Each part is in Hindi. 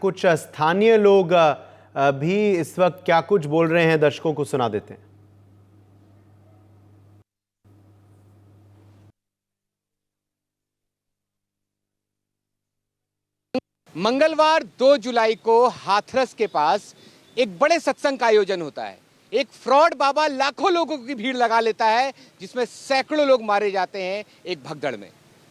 कुछ स्थानीय लोग भी इस वक्त क्या कुछ बोल रहे हैं, दर्शकों को सुना देते हैं। मंगलवार 2 जुलाई को हाथरस के पास एक बड़े सत्संग का आयोजन होता है। एक फ्रॉड बाबा लाखों लोगों की भीड़ लगा लेता है, जिसमें सैकड़ों लोग मारे जाते हैं एक भगदड़ में।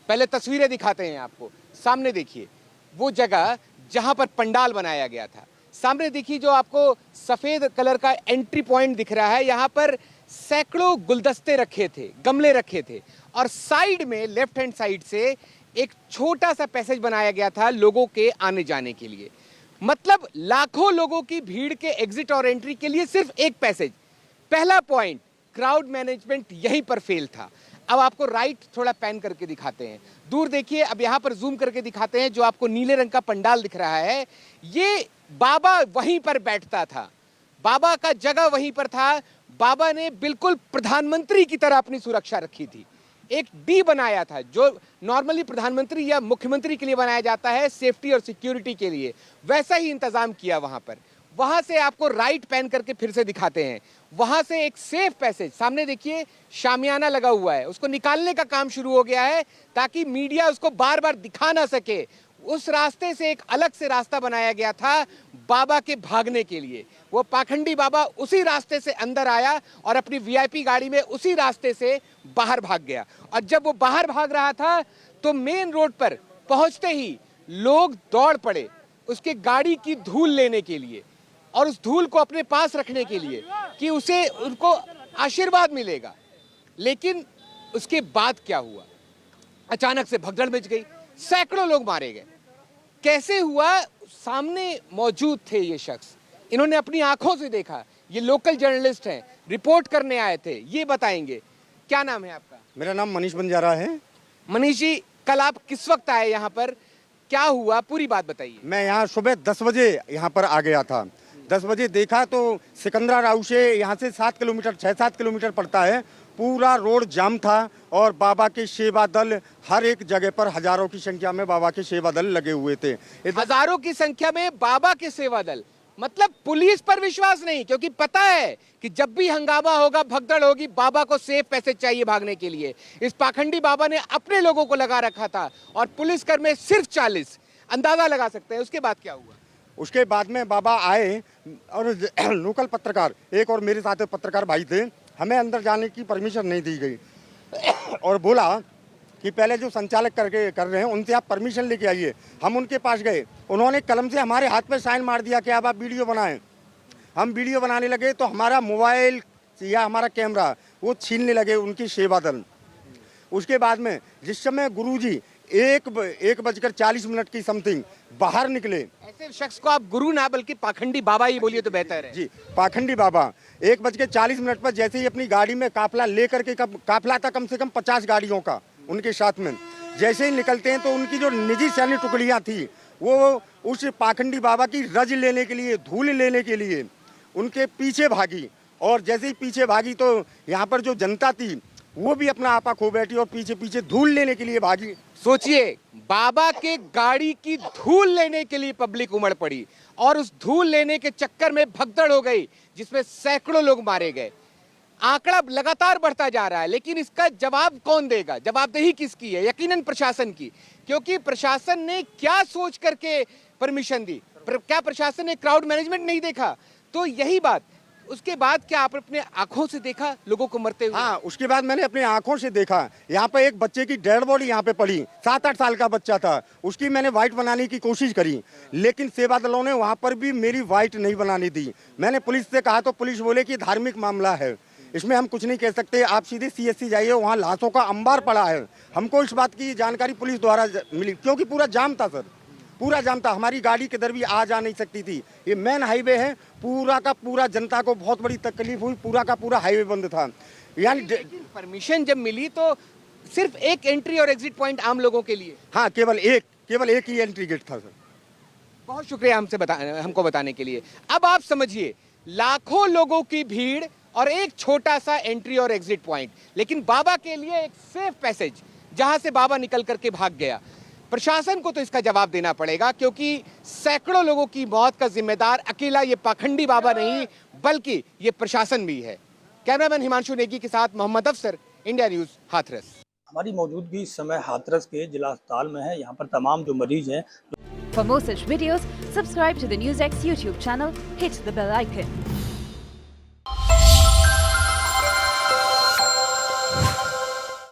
पहले तस्वीरें दिखाते हैं आपको। सामने देखिए वो जगह जहां पर पंडाल बनाया गया था। सामने देखिए जो आपको सफेद कलर का एंट्री पॉइंट दिख रहा है, यहां पर सैकड़ों गुलदस्ते रखे थे, गमले रखे थे, और साइड में लेफ्ट हैंड साइड से एक छोटा सा पैसेज बनाया गया था लोगों के आने जाने के लिए। मतलब लाखों लोगों की भीड़ के एग्जिट और एंट्री के लिए सिर्फ एक पैसेज। पहला पॉइंट, क्राउड मैनेजमेंट यहीं पर फेल था। अब आपको राइट थोड़ा पैन करके दिखाते हैं, दूर देखिए, अब यहां पर जूम करके दिखाते हैं। जो आपको नीले रंग का पंडाल दिख रहा है, ये बाबा वहीं पर बैठता था, बाबा का जगह वहीं पर था। बाबा ने बिल्कुल प्रधानमंत्री की तरह अपनी सुरक्षा रखी थी। एक डी बनाया था जो नॉर्मली प्रधानमंत्री या मुख्यमंत्री के लिए बनाया जाता है, सेफ्टी और सिक्योरिटी के लिए, वैसा ही इंतजाम किया वहां पर। वहां से आपको राइट पैन करके फिर से दिखाते हैं, वहां से एक सेफ पैसेज, सामने देखिए शामियाना लगा हुआ है, उसको निकालने का काम शुरू हो गया है ताकि मीडिया उसको बार बार दिखा ना सके। उस रास्ते से एक अलग से रास्ता बनाया गया था बाबा के भागने के लिए। वो पाखंडी बाबा उसी रास्ते से अंदर आया और अपनी वीआईपी गाड़ी में उसी रास्ते से बाहर भाग गया। और जब वो बाहर भाग रहा था तो मेन रोड पर पहुंचते ही लोग दौड़ पड़े उसके गाड़ी की धूल लेने के लिए और उस धूल को अपने पास रखने के लिए कि उसे उनको आशीर्वाद मिलेगा। लेकिन उसके बाद क्या हुआ? अचानक से भगदड़ मच गई, सैकड़ों लोग मारे गए। कैसे हुआ? सामने मौजूद थे ये शख्स, इन्होंने अपनी आंखों से देखा। ये लोकल जर्नलिस्ट हैं, रिपोर्ट करने आए थे, ये बताएंगे। क्या नाम है आपका? मेरा नाम मनीष बंजारा है। मनीष जी, कल आप किस वक्त आए यहाँ पर, क्या हुआ, पूरी बात बताइए। मैं यहाँ सुबह 10 बजे यहाँ पर आ गया था। 10 बजे देखा तो सिकंदरा राव से यहाँ से 6-7 किलोमीटर पड़ता है, पूरा रोड जाम था और बाबा के सेवा दल हर एक जगह पर हजारों की संख्या में बाबा के सेवा दल लगे हुए थे। हजारों की संख्या में बाबा के सेवा दल, मतलब पुलिस पर विश्वास नहीं, क्योंकि पता है कि जब भी हंगामा होगा, भगदड़ होगी, बाबा को सेफ पैसेज चाहिए भागने के लिए। इस पाखंडी बाबा ने अपने लोगों को लगा रखा था और पुलिसकर्मी सिर्फ 40। अंदाजा लगा सकते हैं उसके बाद क्या हुआ। उसके बाद में बाबा आए और लोकल पत्रकार, एक और मेरे साथ पत्रकार भाई थे, हमें अंदर जाने की परमिशन नहीं दी गई और बोला कि पहले जो संचालक कर रहे हैं उनसे आप परमिशन लेके आइए। हम उनके पास गए, उन्होंने कलम से हमारे हाथ पे साइन मार दिया कि अब आप वीडियो बनाएं। हम वीडियो बनाने लगे तो हमारा मोबाइल या हमारा कैमरा वो छीनने लगे उनकी सेवा दल। उसके बाद में जिस समय गुरुजी 1:40 की समथिंग बाहर निकले। ऐसे शख्स को आप गुरु ना बल्कि पाखंडी बाबा ही बोलिए तो बेहतर है। जी, पाखंडी बाबा 1:40 पर जैसे ही अपनी गाड़ी में काफला लेकर के, काफला था कम से कम 50 गाड़ियों का उनके साथ में, जैसे ही निकलते हैं तो उनकी जो निजी सैन्य टुकड़ियां थी वो उस पाखंडी बाबा की रज लेने के लिए, धूल लेने के लिए उनके पीछे भागी। और जैसे ही पीछे भागी तो यहाँ पर जो जनता थी वो भी अपना आपा खो बैठी और पीछे पीछे धूल लेने के लिए भागी। सोचिए, बाबा के गाड़ी की धूल लेने के लिए पब्लिक उमड़ पड़ी और उस धूल लेने के चक्कर में भगदड़ हो गई जिसमें सैकड़ों लोग मारे गए। आंकड़ा लगातार बढ़ता जा रहा है, लेकिन इसका जवाब कौन देगा? जवाबदेही किसकी है? यकीनन प्रशासन की, क्योंकि प्रशासन ने क्या सोच करके परमिशन दी? क्या प्रशासन ने क्राउड मैनेजमेंट नहीं देखा? तो यही बात। उसके बाद क्या आप अपने आंखों से देखा लोगों को मरते हुए? हाँ, उसके बाद मैंने अपनी आंखों से देखा। यहाँ पे एक बच्चे की डेड बॉडी यहाँ पे पड़ी, 7-8 साल का बच्चा था। उसकी मैंने वाइट बनाने की कोशिश करी, लेकिन सेवा दलों ने वहाँ पर भी मेरी वाइट नहीं बनाने दी। मैंने पुलिस से कहा तो पुलिस बोले कि धार्मिक मामला है, इसमें हम कुछ नहीं कह सकते, आप सीधे CSC जाइए, वहाँ लाशों का अंबार पड़ा है। हमको इस बात की जानकारी पुलिस द्वारा मिली, क्योंकि पूरा जाम था सर, पूरा जाम था। हमारी गाड़ी किधर भी आ जा नहीं सकती थी। ये मेन हाईवे है, पूरा का पूरा जनता को बहुत बड़ी तकलीफ हुई, पूरा का पूरा हाईवे बंद था। यानी परमिशन जब मिली तो सिर्फ एक एंट्री और एग्जिट पॉइंट आम लोगों के लिए? हाँ, केवल एक ही एंट्री गेट था सर। बहुत शुक्रिया हमको बताने के लिए। अब आप समझिए, लाखों लोगों की भीड़ और एक छोटा सा एंट्री और एग्जिट पॉइंट, लेकिन बाबा के लिए एक सेफ पैसेज जहां से बाबा निकल करके भाग गया। प्रशासन को तो इसका जवाब देना पड़ेगा, क्योंकि सैकड़ों लोगों की मौत का जिम्मेदार अकेला ये पाखंडी बाबा नहीं बल्कि ये प्रशासन भी है। कैमरामैन हिमांशु नेगी के साथ मोहम्मद अफसर, इंडिया न्यूज, हाथरस। हमारी मौजूदगी इस समय हाथरस के जिला अस्पताल में है। यहाँ पर तमाम जो मरीज हैं। For more such videos, subscribe to the NewsX YouTube channel, hit the bell icon.